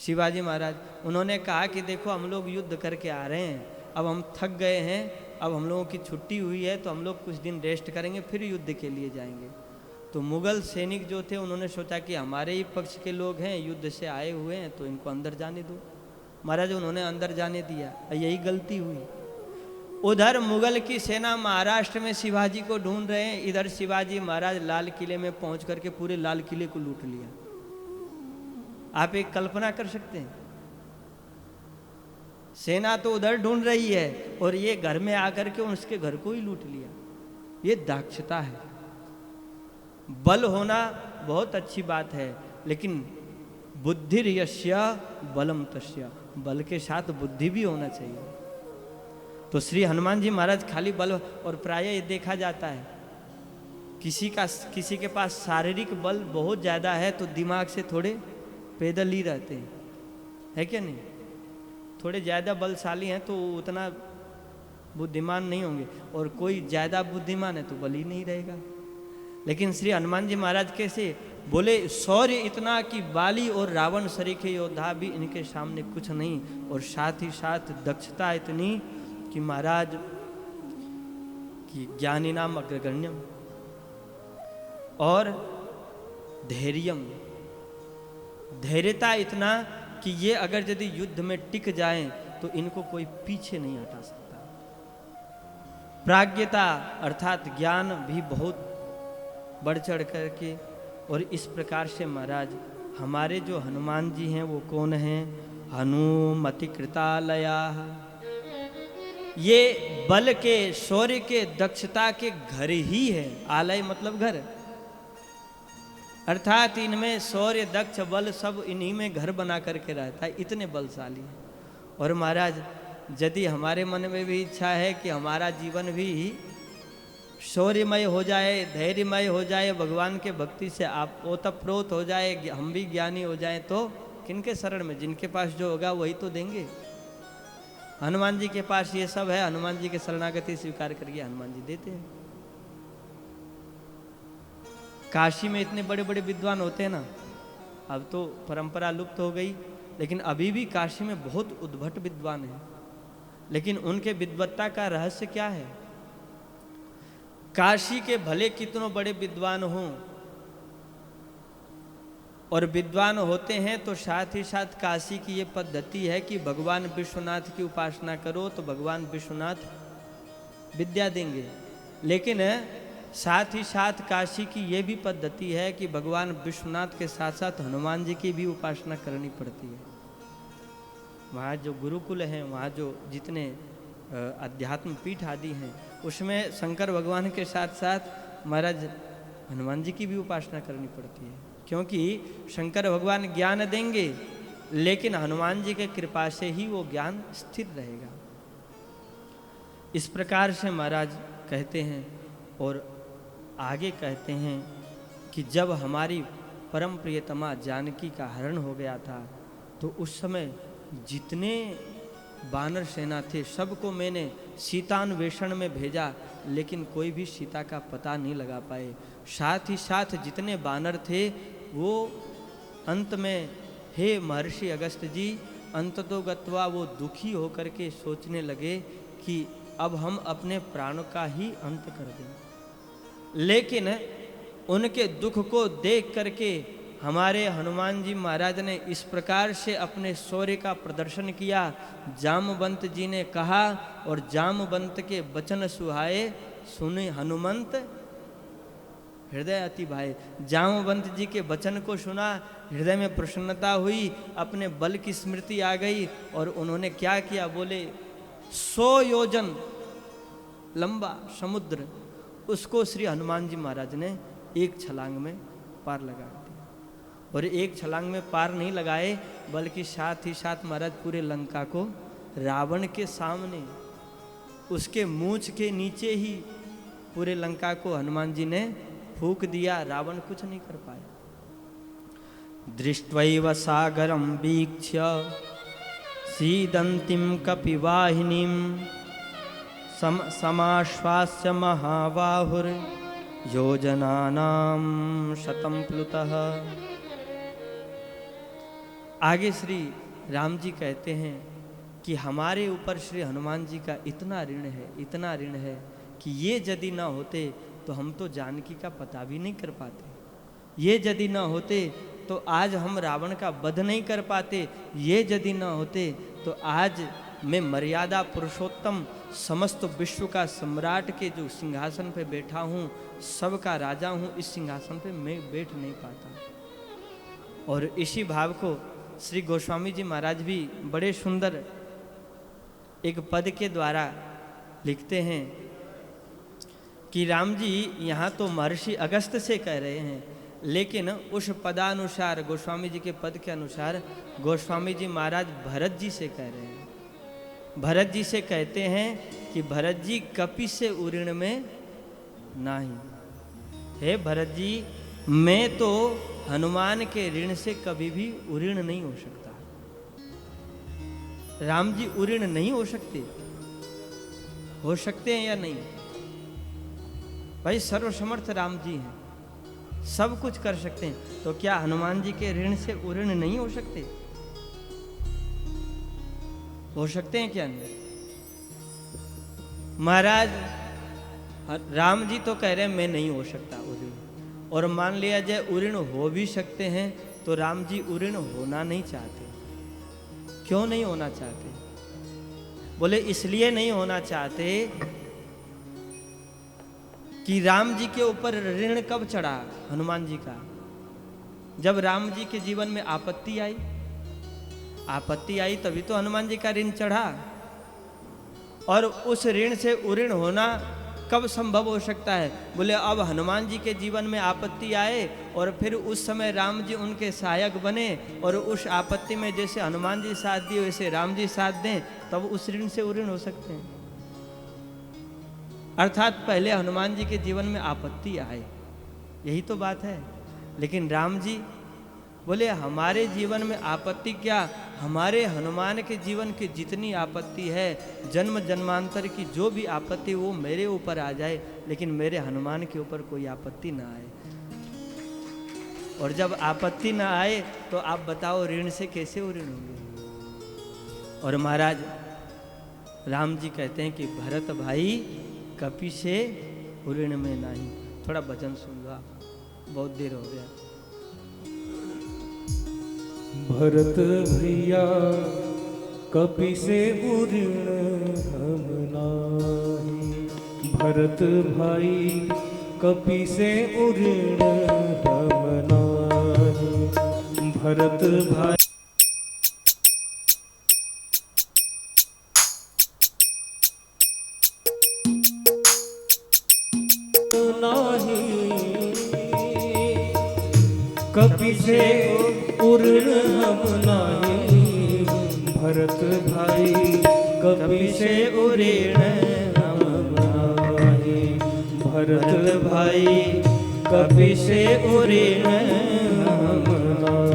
शिवाजी महाराज। उन्होंने कहा कि देखो हम लोग युद्ध करके आ रहे हैं, अब हम थक गए हैं, अब हम लोगों की छुट्टी हुई है तो हम लोग कुछ दिन रेस्ट करेंगे, फिर युद्ध के लिए जाएंगे। तो मुगल सैनिक जो थे उन्होंने सोचा कि हमारे ही पक्ष के लोग हैं, युद्ध से आए हुए हैं, तो इनको अंदर जाने दो। महाराज उन्होंने अंदर जाने दिया, यही गलती हुई। उधर मुगल की सेना महाराष्ट्र में शिवाजी को ढूंढ रहे हैं, इधर शिवाजी महाराज लाल किले में पहुंच करके पूरे लाल किले को लूट लिया। आप एक कल्पना कर सकते हैं? सेना तो उधर ढूंढ रही है और ये घर में आकर के उसके घर को ही लूट लिया। ये दाक्षता है। बल होना बहुत अच्छी बात है, लेकिन बुद्धिर यस्य बलम तस्य, बल के साथ बुद्धि भी होना चाहिए। तो श्री हनुमान जी महाराज खाली बल, और प्रायः ये देखा जाता है किसी के पास शारीरिक बल बहुत ज़्यादा है तो दिमाग से थोड़े पैदल ही रहते हैं, है क्या नहीं? थोड़े ज़्यादा बलशाली हैं तो उतना बुद्धिमान नहीं होंगे, और कोई ज़्यादा बुद्धिमान है तो बल ही नहीं रहेगा। लेकिन श्री हनुमान जी महाराज कैसे बोले? शौर्य इतना कि बाली और रावण सरीखे योद्धा भी इनके सामने कुछ नहीं, और साथ ही साथ दक्षता इतनी कि महाराज कि ज्ञानी नाम अग्रगण्यम, और धैर्यम, धैर्यता इतना कि ये अगर यदि युद्ध में टिक जाएं तो इनको कोई पीछे नहीं हटा सकता। प्राज्ञता अर्थात ज्ञान भी बहुत बढ़ चढ़ करके, और इस प्रकार से महाराज हमारे जो हनुमान जी हैं वो कौन हैं? हनुमति कृतालया। ये बल के, शौर्य के, दक्षता के घर ही है। आलय मतलब घर, अर्थात इनमें शौर्य, दक्ष, बल सब इन्हीं में घर बना करके रहता है, इतने बलशाली है। और महाराज यदि हमारे मन में भी इच्छा है कि हमारा जीवन भी शौर्यमय हो जाए, धैर्यमय हो जाए, भगवान के भक्ति से आप ओतप्रोत हो जाए, हम भी ज्ञानी हो जाए, तो किनके शरण में? जिनके पास जो होगा वही तो देंगे। हनुमान जी के पास ये सब है, हनुमान जी के शरणागति स्वीकार करिए, हनुमान जी देते हैं। काशी में इतने बड़े बड़े विद्वान होते हैं ना, अब तो परंपरा लुप्त हो गई, लेकिन अभी भी काशी में बहुत उद्भट विद्वान हैं। लेकिन उनके विद्वत्ता का रहस्य क्या है? काशी के भले कितनों बड़े विद्वान हों, और विद्वान होते हैं तो साथ ही साथ काशी की ये पद्धति है कि भगवान विश्वनाथ की उपासना करो तो भगवान विश्वनाथ विद्या देंगे। लेकिन साथ ही साथ काशी की ये भी पद्धति है कि भगवान विश्वनाथ के साथ साथ हनुमान जी की भी उपासना करनी पड़ती है। वहाँ जो गुरुकुल हैं, वहाँ जो जितने अध्यात्म पीठ आदि हैं, उसमें शंकर भगवान के साथ साथ महाराज हनुमान जी की भी उपासना करनी पड़ती है, क्योंकि शंकर भगवान ज्ञान देंगे, लेकिन हनुमान जी के कृपा से ही वो ज्ञान स्थिर रहेगा। इस प्रकार से महाराज कहते हैं और आगे कहते हैं कि जब हमारी परम प्रियतमा जानकी का हरण हो गया था, तो उस समय जितने वानर सेना थे सबको मैंने सीतान्वेषण में भेजा, लेकिन कोई भी सीता का पता नहीं लगा पाए। साथ ही साथ जितने वानर थे वो अंत में, हे महर्षि अगस्त्य जी, अंततो गत्वा वो दुखी होकर के सोचने लगे कि अब हम अपने प्राणों का ही अंत कर दें। लेकिन उनके दुख को देख करके हमारे हनुमान जी महाराज ने इस प्रकार से अपने शौर्य का प्रदर्शन किया। जामवंत जी ने कहा और जामवंत के वचन सुहाए, सुने हनुमंत हृदय अति भाए। जामवंत जी के वचन को सुना, हृदय में प्रसन्नता हुई, अपने बल की स्मृति आ गई और उन्होंने क्या किया? बोले 100 योजन लंबा समुद्र, उसको श्री हनुमान जी महाराज ने एक छलांग में पार लगा दिया। और एक छलांग में पार नहीं लगाए, बल्कि साथ ही साथ महाराज पूरे लंका को रावण के सामने, उसके मूंछ के नीचे ही पूरे लंका को हनुमान जी ने फूंक दिया। रावण कुछ नहीं कर पाया। दृष्ट्वैव सागरम वीक्ष्य सीदंतिम कपिवाहिनीम समाश्वास्य महाबाहुर योजनानां शतं प्लुतः। आगे श्री राम जी कहते हैं कि हमारे ऊपर श्री हनुमान जी का इतना ऋण है, इतना ऋण है कि ये यदि ना होते तो हम तो जानकी का पता भी नहीं कर पाते। ये यदि ना होते तो आज हम रावण का वध नहीं कर पाते। ये यदि ना होते तो आज मैं मर्यादा पुरुषोत्तम समस्त विश्व का सम्राट के जो सिंहासन पे बैठा हूँ, सबका राजा हूँ, इस सिंहासन पे मैं बैठ नहीं पाता। और इसी भाव को श्री गोस्वामी जी महाराज भी बड़े सुंदर एक पद के द्वारा लिखते हैं कि राम जी यहाँ तो महर्षि अगस्त से कह रहे हैं, लेकिन उस पदानुसार, गोस्वामी जी के पद के अनुसार गोस्वामी जी महाराज भरत जी से कह रहे हैं। भरत जी से कहते हैं कि भरत जी कपि से उऋण में नाही। हे भरत जी, मैं तो हनुमान के ऋण से कभी भी उऋण नहीं हो सकता। राम जी उऋण नहीं हो सकते? हो सकते हैं या नहीं? भाई सर्वसमर्थ राम जी हैं, सब कुछ कर सकते हैं, तो क्या हनुमान जी के ऋण से उऋण नहीं हो सकते? हो सकते हैं क्या नहीं? महाराज राम जी तो कह रहे हैं मैं नहीं हो सकता उऋण, और मान लिया जाए उऋण हो भी सकते हैं तो राम जी उऋण होना नहीं चाहते। क्यों नहीं होना चाहते? बोले इसलिए नहीं होना चाहते कि राम जी के ऊपर ऋण कब चढ़ा हनुमान जी का? जब राम जी के जीवन में आपत्ति आई। आपत्ति आई तभी तो हनुमान जी का ऋण चढ़ा। और उस ऋण से उऋण होना कब संभव हो सकता है? बोले अब हनुमान जी के जीवन में आपत्ति आए और फिर उस समय राम जी उनके सहायक बने, और उस आपत्ति में जैसे हनुमान जी साथ दिए वैसे राम जी साथ दें, तब उस ऋण से उऋण हो सकते हैं। अर्थात पहले हनुमान जी के जीवन में आपत्ति आए, यही तो बात है। लेकिन राम जी बोले हमारे जीवन में आपत्ति क्या, हमारे हनुमान के जीवन की जितनी आपत्ति है, जन्म जन्मांतर की जो भी आपत्ति वो मेरे ऊपर आ जाए, लेकिन मेरे हनुमान के ऊपर कोई आपत्ति ना आए। और जब आपत्ति ना आए तो आप बताओ ऋण से कैसे वो ऋण होंगे। और महाराज राम जी कहते हैं कि भरत भाई कपि से ऋण में नहीं। थोड़ा भजन सुन लो आप, बहुत देर हो गया। भरत भैया कपि से ऋण हम नाही, भरत भाई कपि से ऋण हम नाही, भरत भाई कपि से ऋण हम नाही, भरत भाई कपि से ऋण हम नाही, भरत भाई कपि से ऋण हम नाही।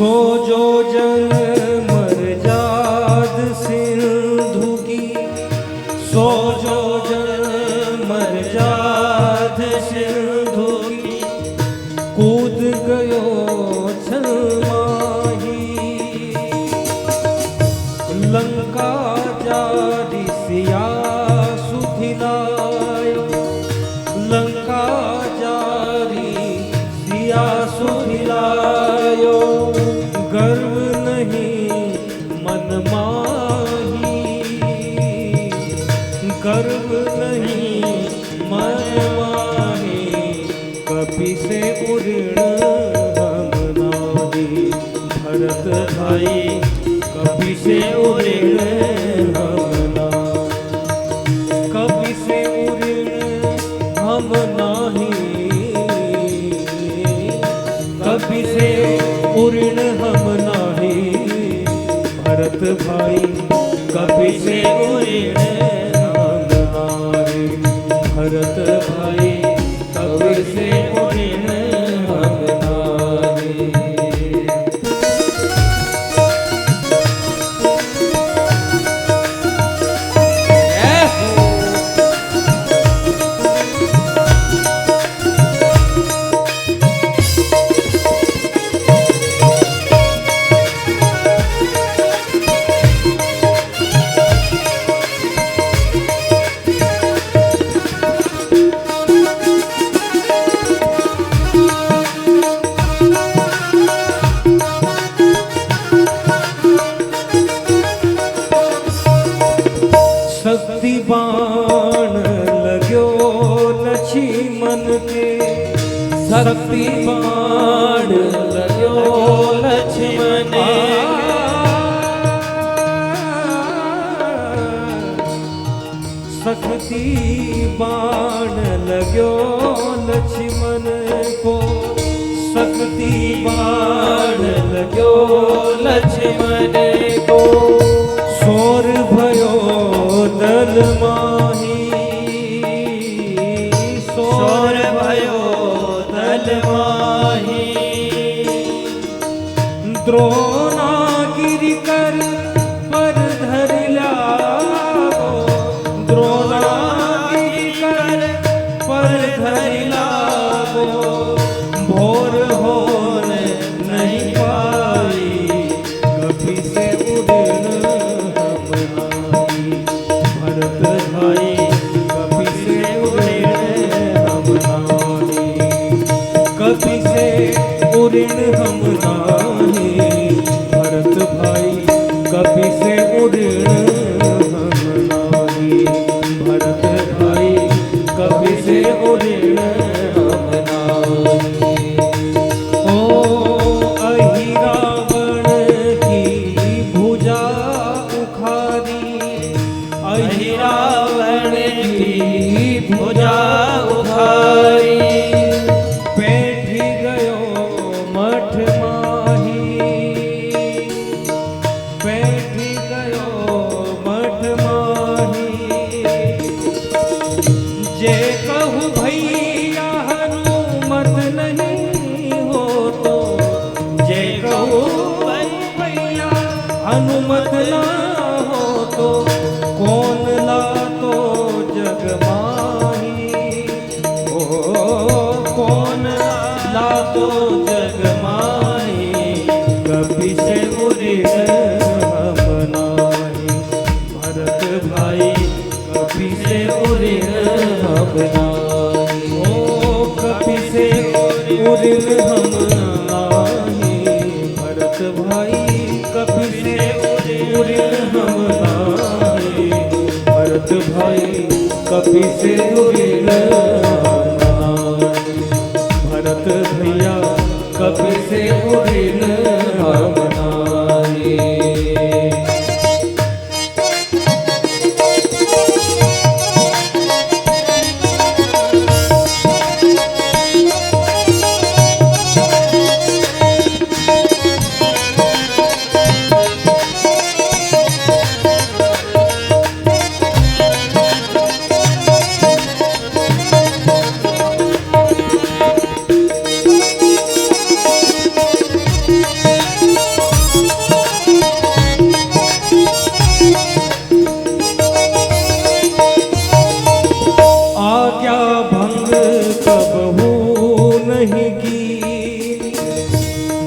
सो जो जल मर जाद सिंधु की, सो जो जल मर जाद सिंधु की, कूद गयो छल माही, लंका जारी सिया सुधिलायो, लंका जारी सिया सुधिलायो, गर्व नहीं मन माही, गर्व नहीं मन माही, कपि से ऋण हम नाही, भरत भाई कपि से ऋण हम नाही, कपि से ऋण हम नाही, कपि से ऋण हम नाही, भरत भाई कपि से ऋण हम नाही, भरत भाई कपि से ऋण हम नाही। शक्ति बाण लग्यो लक्ष्मण के, शक्ति बाण लग्यो लक्ष्मण के, शक्ति बाण लग्यो लक्ष्मण को, शक्ति बाण लग्यो लक्ष्मण को, शोर भयो दल माही, शोर भयो दल माही, द्रोणागिरि कर पर धर लाओ, द्रोणागिरि कर पर धर लाओ, भोर होन नहीं पाई, कपि से ऋण हम नाही, भरत भाई कपि से ऋण हम नाही, कपि से उऋण हम नाही, भरत भाई कपि से उऋण हम नाही, भरत भाई कपि से उऋण हम नाही। ओ अहि रावण की भुजा उखारी, अहि रावण की भुजा उखारी, बैठी गयो मठ माही, बैठी गयो मठ माही। जे कहूँ भैया हनुमत नहीं हो तो, जे कहूँ भैया हनुमत ना हो तो, कौन ला तो जग माही, ओ कौन ला तो जग माही, कपि से उऋण हम नाही, भरत भाई कपि से उऋण हम नाही। ओ कपि से उऋण हम नाही, भरत भाई कपि से उऋण हम नाही, भरत भाई कपि से उऋण हम नाही, भरत भैया कपि से उऋण हम नाही। आज्ञा भंग कबहू नहीं की,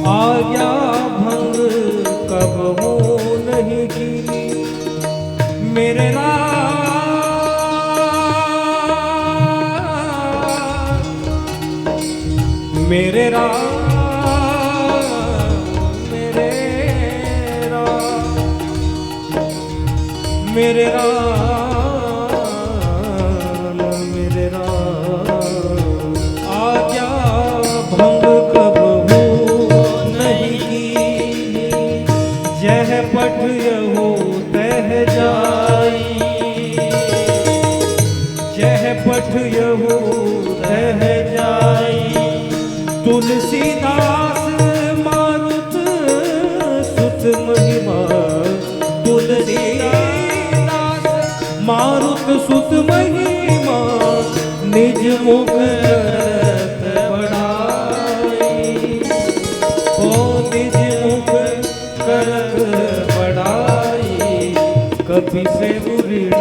आज्ञा भंग कबहू नहीं की, मेरे मेरे मेरे मेरे मेरे आज्ञा भंग कबहू नहीं की, जह पठ यहू तह जाई, जह पठ यहू तह जाई। तुलसीदास मारुत सुत महिमा, तुलसीदास मारुत सुत महिमा, निज मुख करत बड़ाई, ओ निज मुख करत बड़ाई, कपि से उऋण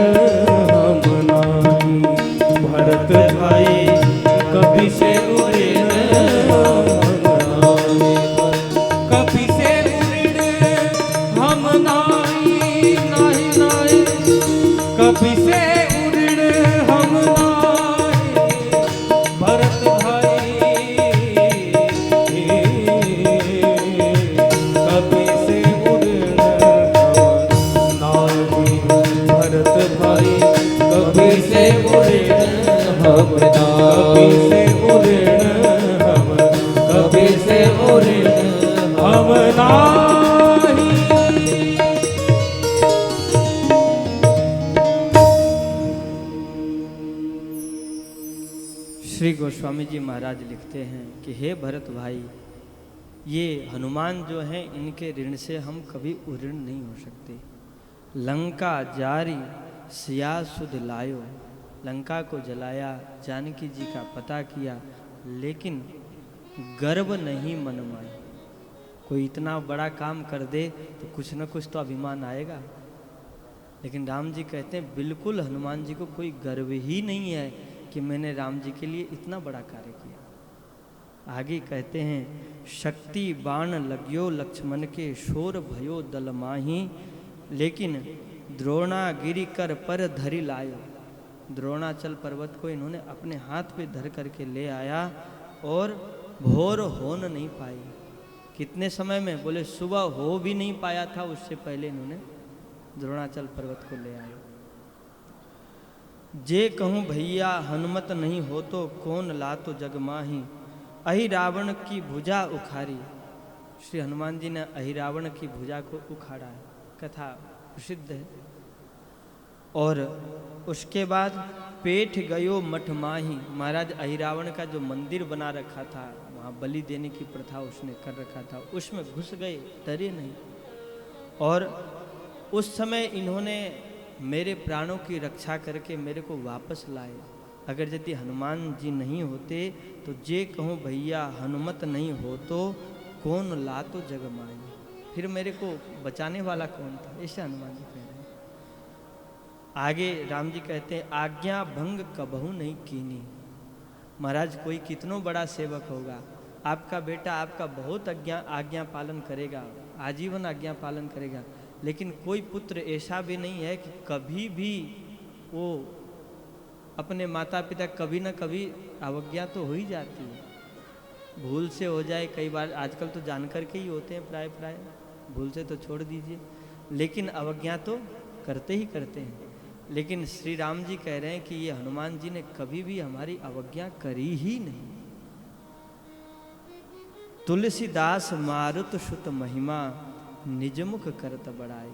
हम नाही, भरत भाई कपि से उऋण हम नाही, कपि से उऋण हम नाही, नाही नाही, कपि से उऋण हम नाही, भरत भाई कपि से उऋण हम नाही, भरत भाई कपि से उऋण हम नाही, कपि से उऋण हम, कपि से उऋण हम नाही। श्री गोस्वामी जी महाराज लिखते हैं कि हे भरत भाई, ये हनुमान जो हैं इनके ऋण से हम कभी उऋण नहीं हो सकते। लंका जारी सिया सुध लायो, लंका को जलाया, जानकी जी का पता किया, लेकिन गर्व नहीं मन में। कोई इतना बड़ा काम कर दे तो कुछ न कुछ तो अभिमान आएगा, लेकिन राम जी कहते हैं बिल्कुल हनुमान जी को कोई गर्व ही नहीं है कि मैंने राम जी के लिए इतना बड़ा कार्य किया। आगे कहते हैं शक्ति बाण लग्यो लक्ष्मण के, शोर भयो दल माही, लेकिन द्रोणागिरि कर पर धरि लायो। द्रोणाचल पर्वत को इन्होंने अपने हाथ पे धर करके ले आया और भोर हो नहीं पाई। कितने समय में? बोले सुबह हो भी नहीं पाया था, उससे पहले इन्होंने द्रोणाचल पर्वत को ले आए। जे कहूँ भैया हनुमत नहीं हो तो कौन ला तो जग माही, अहि रावण की भुजा उखाड़ी। श्री हनुमान जी ने अहि रावण की भुजा को उखाड़ा है, कथा प्रसिद्ध है। और उसके बाद पेठ गयो मठ माही, महाराज अहिरावण का जो मंदिर बना रखा था, वहाँ बलि देने की प्रथा उसने कर रखा था, उसमें घुस गए, डरे नहीं। और उस समय इन्होंने मेरे प्राणों की रक्षा करके मेरे को वापस लाए। अगर यदि हनुमान जी नहीं होते तो जे कहूँ भैया हनुमत नहीं हो तो कौन ला तो जग माई, फिर मेरे को बचाने वाला कौन था, ऐसे हनुमान जी कह रहे हैं। आगे राम जी कहते हैं आज्ञा भंग कबहू नहीं कीनी। महाराज कोई कितनो बड़ा सेवक होगा, आपका बेटा आपका बहुत आज्ञा पालन करेगा, आजीवन आज्ञा पालन करेगा, लेकिन कोई पुत्र ऐसा भी नहीं है कि कभी भी वो अपने माता पिता कभी ना कभी अवज्ञा तो हो ही जाती है, भूल से हो जाए। कई बार आजकल तो जानकर के ही होते हैं, प्राय भूल से तो छोड़ दीजिए, लेकिन अवज्ञा तो करते ही करते हैं। लेकिन श्री राम जी कह रहे हैं कि ये हनुमान जी ने कभी भी हमारी अवज्ञा करी ही नहीं। तुलसीदास मारुत सुत महिमा, निजमुख करत बड़ाई।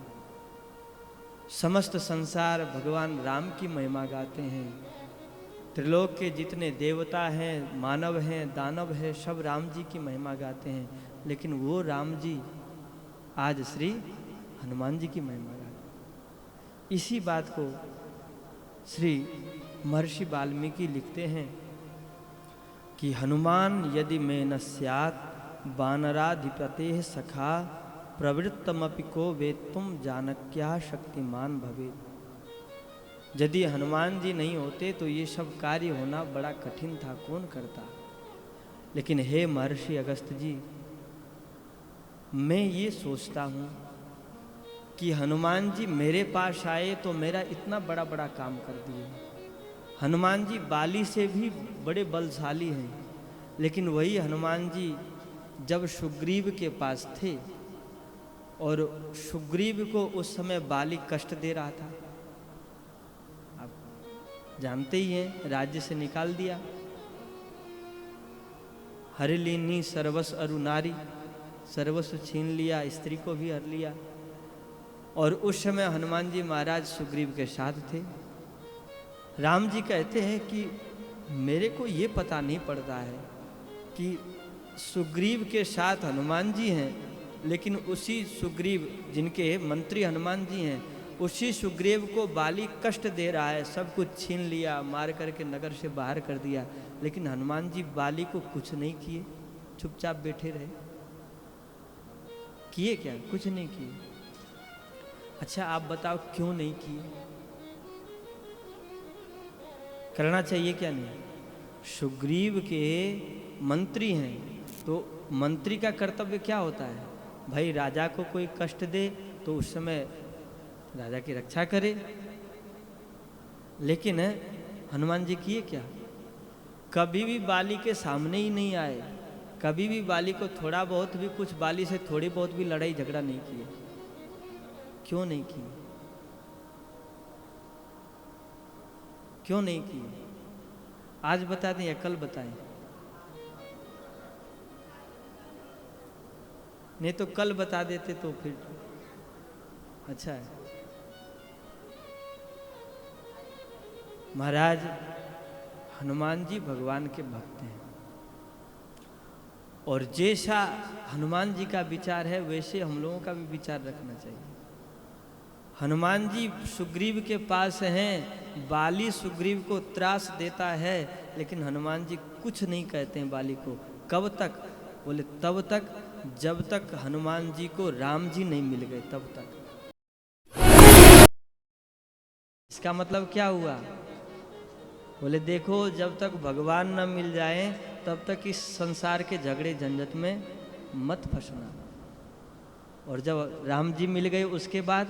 समस्त संसार भगवान राम की महिमा गाते हैं। त्रिलोक के जितने देवता हैं, मानव हैं, दानव हैं, सब राम जी की महिमा गाते हैं, लेकिन वो राम जी आज श्री हनुमान जी की महिमा गाते। इसी बात को श्री महर्षि वाल्मीकि लिखते हैं कि हनुमान यदि में न स्यात् वानराधिपते सखा, प्रवृत्तमपि को वेत्तुम जानक्या शक्तिमान भवे। यदि हनुमान जी नहीं होते तो ये सब कार्य होना बड़ा कठिन था, कौन करता। लेकिन हे महर्षि अगस्त जी, मैं ये सोचता हूँ कि हनुमान जी मेरे पास आए तो मेरा इतना बड़ा बड़ा काम कर दिए। हनुमान जी बाली से भी बड़े बलशाली हैं, लेकिन वही हनुमान जी जब सुग्रीव के पास थे और सुग्रीव को उस समय बाली कष्ट दे रहा था, आप जानते ही हैं, राज्य से निकाल दिया। हरिलीनी सर्वस्व अरु नारी, सर्वस्व छीन लिया, स्त्री को भी हर लिया। और उस समय हनुमान जी महाराज सुग्रीव के साथ थे। राम जी कहते हैं कि मेरे को ये पता नहीं पड़ता है कि सुग्रीव के साथ हनुमान जी हैं, लेकिन उसी सुग्रीव जिनके मंत्री हनुमान जी हैं, उसी सुग्रीव को बाली कष्ट दे रहा है, सब कुछ छीन लिया, मार करके नगर से बाहर कर दिया, लेकिन हनुमान जी बाली को कुछ नहीं किए, चुपचाप बैठे रहे। किए क्या? कुछ नहीं किए। अच्छा आप बताओ क्यों नहीं किए? करना चाहिए क्या नहीं? सुग्रीव के मंत्री हैं तो मंत्री का कर्तव्य क्या होता है? भाई राजा को कोई कष्ट दे तो उस समय राजा की रक्षा करे। लेकिन हनुमान जी किए क्या? कभी भी बाली के सामने ही नहीं आए, कभी भी बाली को थोड़ा बहुत भी कुछ, बाली से थोड़ी बहुत भी लड़ाई झगड़ा नहीं किए। क्यों नहीं की? क्यों नहीं की? आज बता दें या कल बताएं? नहीं तो कल बता देते तो फिर अच्छा है। महाराज हनुमान जी भगवान के भक्त हैं, और जैसा हनुमान जी का विचार है वैसे हम लोगों का भी विचार रखना चाहिए। हनुमान जी सुग्रीव के पास हैं, बाली सुग्रीव को त्रास देता है, लेकिन हनुमान जी कुछ नहीं कहते हैं बाली को। कब तक? बोले तब तक जब तक हनुमान जी को राम जी नहीं मिल गए, तब तक। इसका मतलब क्या हुआ? बोले देखो जब तक भगवान न मिल जाए तब तक इस संसार के झगड़े झंझट में मत फंसना। और जब राम जी मिल गए उसके बाद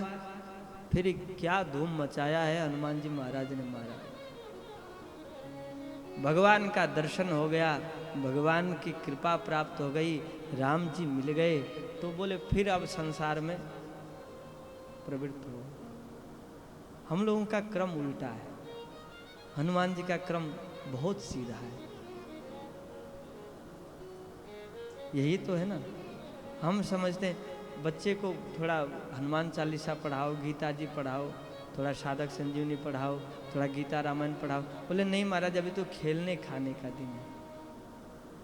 फिर क्या धूम मचाया है हनुमान जी महाराज ने। महाराज भगवान का दर्शन हो गया, भगवान की कृपा प्राप्त हो गई, राम जी मिल गए, तो बोले फिर अब संसार में प्रवृत्त हो। हम लोगों का क्रम उल्टा है, हनुमान जी का क्रम बहुत सीधा है। यही तो है ना, हम समझते हैं बच्चे को थोड़ा हनुमान चालीसा पढ़ाओ, गीता जी पढ़ाओ, थोड़ा साधक संजीवनी पढ़ाओ, थोड़ा गीता रामायण पढ़ाओ। बोले नहीं महाराज, अभी तो खेलने खाने का दिन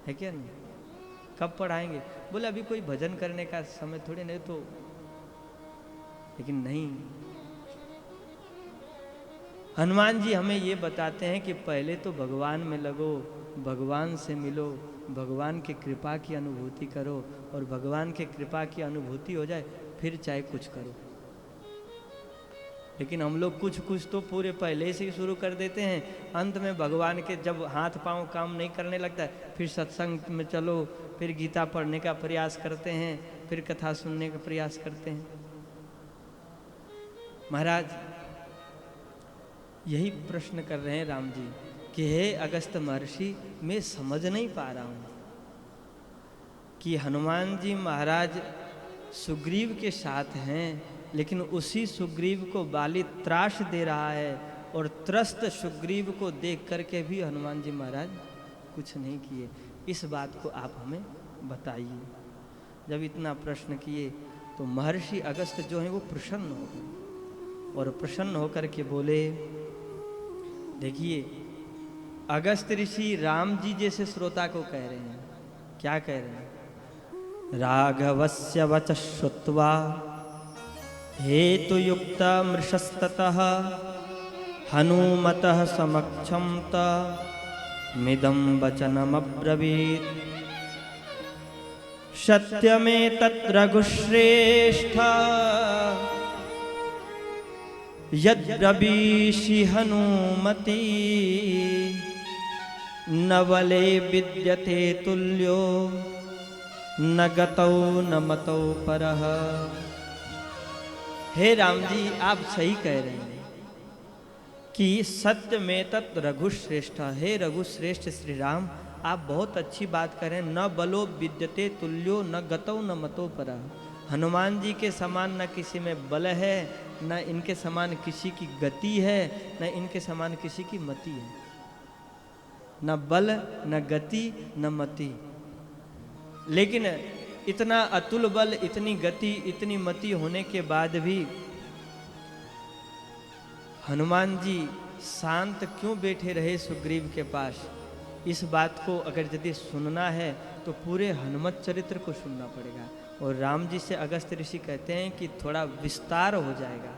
है क्या नहीं, कब पढ़ाएंगे? बोले अभी कोई भजन करने का समय थोड़ी नहीं तो। लेकिन नहीं, हनुमान जी हमें ये बताते हैं कि पहले तो भगवान में लगो, भगवान से मिलो, भगवान की कृपा की अनुभूति करो, और भगवान की कृपा की अनुभूति हो जाए फिर चाहे कुछ करो। लेकिन हम लोग कुछ कुछ तो पूरे पहले से ही शुरू कर देते हैं, अंत में भगवान के जब हाथ पांव काम नहीं करने लगता है, फिर सत्संग में चलो, फिर गीता पढ़ने का प्रयास करते हैं, फिर कथा सुनने का प्रयास करते हैं। महाराज यही प्रश्न कर रहे हैं राम जी कि हे अगस्त महर्षि, मैं समझ नहीं पा रहा हूँ कि हनुमान जी महाराज सुग्रीव के साथ हैं, लेकिन उसी सुग्रीव को बाली त्रास दे रहा है, और त्रस्त सुग्रीव को देख करके भी हनुमान जी महाराज कुछ नहीं किए। इस बात को आप हमें बताइए। जब इतना प्रश्न किए तो महर्षि अगस्त जो हैं वो प्रसन्न हो गए, और प्रसन्न होकर के बोले, देखिए अगस्त ऋषि राम जी जैसे श्रोता को कह रहे हैं। क्या कह रहे हैं? राघवस्य वच श्रुत्वा हेतु युक्त मृषस्ततः हनुमतः समक्षं मिदं वचनमब्रवीत्। सत्यमेतत् रघुश्रेष्ठ यद्ब्रवीषि हनुमति, नवले विद्यते तुल्यो न गतौ न मतौ परः। हे राम जी, आप सही कह रहे हैं कि सत्य में तत् रघुश्रेष्ठ। हे रघुश्रेष्ठ श्री राम, आप बहुत अच्छी बात कर रहे हैं। न बलो विद्यते तुल्यो न गतौ न मतौ परः। हनुमान जी के समान न किसी में बल है, न इनके समान किसी की गति है, न इनके समान किसी की मति है। न बल, न गति, न मति। लेकिन इतना अतुल बल, इतनी गति, इतनी मति होने के बाद भी हनुमान जी शांत क्यों बैठे रहे सुग्रीव के पास? इस बात को अगर यदि सुनना है तो पूरे हनुमत चरित्र को सुनना पड़ेगा। और राम जी से अगस्त ऋषि कहते हैं कि थोड़ा विस्तार हो जाएगा।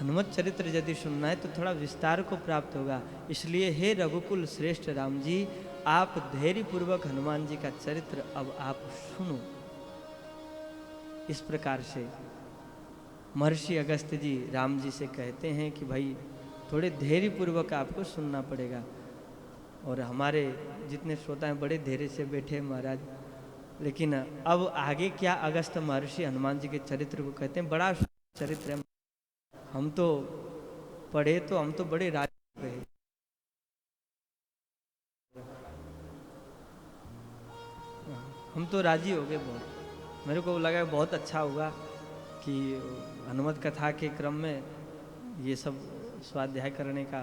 हनुमत चरित्र यदि सुनना है तो थोड़ा विस्तार को प्राप्त होगा। इसलिए हे रघुकुल श्रेष्ठ राम जी, आप धैर्य पूर्वक हनुमान जी का चरित्र अब आप सुनो। इस प्रकार से महर्षि अगस्त जी राम जी से कहते हैं कि भाई थोड़े धैर्य पूर्वक आपको सुनना पड़ेगा। और हमारे जितने श्रोता हैं बड़े धैर्य से बैठे महाराज। लेकिन अब आगे क्या अगस्त महर्षि हनुमान जी के चरित्र को कहते हैं, बड़ा चरित्र है। हम तो पढ़े तो हम तो बड़े राजी रहे। हम तो राजी हो गए बहुत। मेरे को लगा बहुत अच्छा होगा कि हनुमत कथा के क्रम में ये सब स्वाध्याय करने का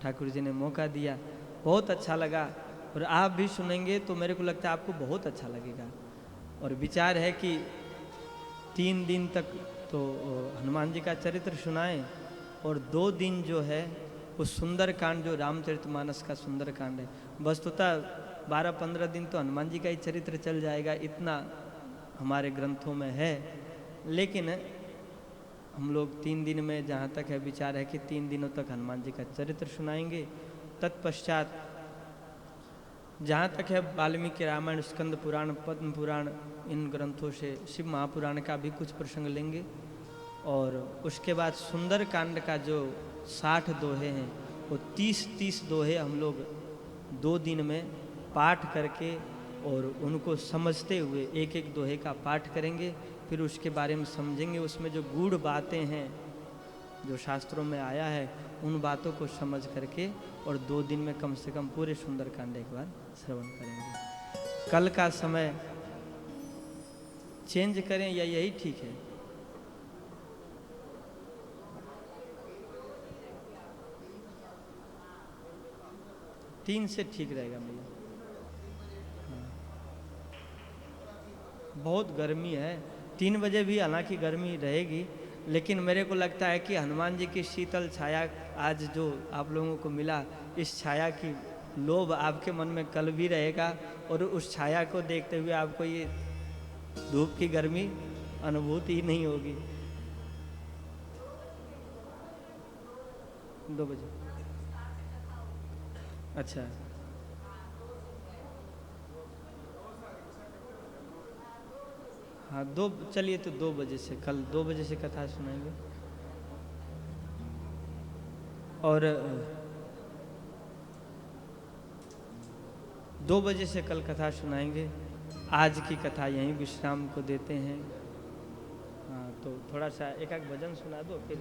ठाकुर जी ने मौका दिया। बहुत अच्छा लगा, और आप भी सुनेंगे तो मेरे को लगता है आपको बहुत अच्छा लगेगा। और विचार है कि 3 दिन तक तो हनुमान जी का चरित्र सुनाएं, और 2 दिन जो है वो सुंदर कांड, जो रामचरितमानस का सुंदर कांड है, वस्तुतः 12-15 दिन तो हनुमान जी का ही चरित्र चल जाएगा, इतना हमारे ग्रंथों में है। लेकिन हम लोग 3 दिन में, जहाँ तक है विचार है कि 3 दिनों तक हनुमान जी का चरित्र सुनाएंगे। तत्पश्चात जहाँ तक है वाल्मीकि रामायण, स्कंद पुराण, पद्म पुराण, इन ग्रंथों से शिव महापुराण का भी कुछ प्रसंग लेंगे। और उसके बाद सुंदर कांड का जो 60 दोहे हैं वो 30-30 दोहे हम लोग 2 दिन में पाठ करके और उनको समझते हुए एक एक दोहे का पाठ करेंगे। फिर उसके बारे में समझेंगे, उसमें जो गूढ़ बातें हैं जो शास्त्रों में आया है उन बातों को समझ करके और 2 दिन में कम से कम पूरे सुंदरकांड एक बार श्रवण करेंगे। कल का समय चेंज करें या यही ठीक है? तीन से ठीक रहेगा भैया। बहुत गर्मी है, 3 बजे भी हालांकि गर्मी रहेगी, लेकिन मेरे को लगता है कि हनुमान जी की शीतल छाया आज जो आप लोगों को मिला, इस छाया की लोभ आपके मन में कल भी रहेगा और उस छाया को देखते हुए आपको ये धूप की गर्मी अनुभूति ही नहीं होगी। 2 बजे अच्छा, हाँ 2 चलिए तो 2 बजे से, कल 2 बजे से कथा सुनाएंगे। और 2 बजे से कल कथा सुनाएंगे। आज की कथा यहीं विश्राम को देते हैं। हाँ तो थोड़ा सा एक भजन सुना दो फिर